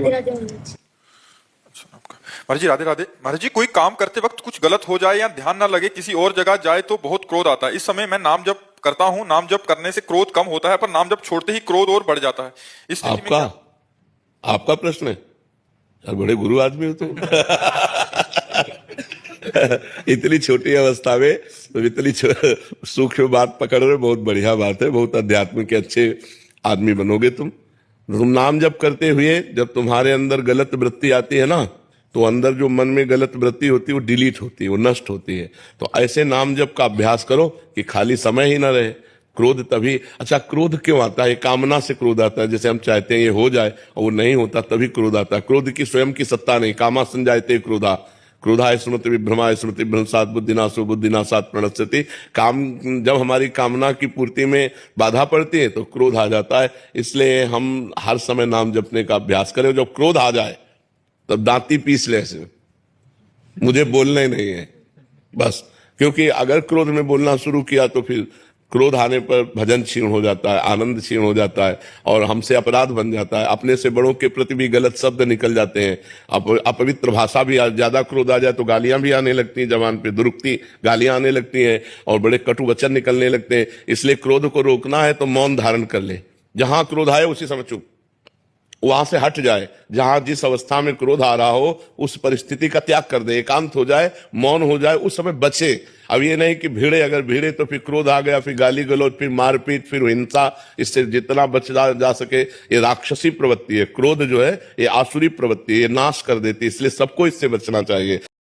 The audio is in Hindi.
राधे महाराज। महाराज जी राधे राधे। महाराज जी, कोई काम करते वक्त कुछ गलत हो जाए या ध्यान ना लगे किसी और जगह जाए तो बहुत क्रोध आता है। इस समय मैं नाम जप करता हूँ, नाम जप करने से क्रोध कम होता है, पर नाम जप छोड़ते ही क्रोध और बढ़ जाता है। इस स्थिति में आपका प्रश्न है यार, बड़े गुरु आदमी हो तुम। इतनी छोटी अवस्था में तो इतनी सूक्ष्म बात पकड़ रहे हो, बहुत बढ़िया बात है। बहुत आध्यात्मिक अच्छे आदमी बनोगे तुम। नाम जप करते हुए जब तुम्हारे अंदर गलत वृत्ति आती है ना, तो अंदर जो मन में गलत वृत्ति होती है वो डिलीट होती है, वो नष्ट होती है। तो ऐसे नाम जप का अभ्यास करो कि खाली समय ही ना रहे। क्रोध तभी, अच्छा क्रोध क्यों आता है? कामना से क्रोध आता है। जैसे हम चाहते हैं ये हो जाए और वो नहीं होता, तभी क्रोध आता है। क्रोध की स्वयं की सत्ता नहीं। कामा संजायते क्रोधा, क्रोधाय स्मृति विभ्रमाय स्मृति भ्रंशात् बुद्धिनाशो बुद्धिनाशात् प्रणश्यति। काम, जब हमारी कामना की पूर्ति में बाधा पड़ती है तो क्रोध आ जाता है। इसलिए हम हर समय नाम जपने का अभ्यास करें। जब क्रोध आ जाए तब दांती पीस ले ऐसे, मुझे बोलना ही नहीं है बस। क्योंकि अगर क्रोध में बोलना शुरू किया तो फिर क्रोध आने पर भजन क्षीण हो जाता है, आनंद क्षीण हो जाता है और हमसे अपराध बन जाता है। अपने से बड़ों के प्रति भी गलत शब्द निकल जाते हैं। अपवित्र भाषा भी, ज्यादा क्रोध आ जाए तो गालियां भी आने लगती हैं, जबान पे दुरुक्ति गालियां आने लगती हैं और बड़े कटु वचन निकलने लगते हैं। इसलिए क्रोध को रोकना है तो मौन धारण कर ले। जहां क्रोध आए उसी समय चुप, वहां से हट जाए। जहां जिस अवस्था में क्रोध आ रहा हो उस परिस्थिति का त्याग कर दे, एकांत हो जाए, मौन हो जाए, उस समय बचे। अब ये नहीं कि भिड़े, अगर भिड़े तो फिर क्रोध आ गया, फिर गाली गलौज, फिर मारपीट, फिर हिंसा। इससे जितना बचा जा सके। ये राक्षसी प्रवृत्ति है। क्रोध जो है ये आसुरी प्रवृत्ति है, ये नाश कर देती है। इसलिए सबको इससे बचना चाहिए।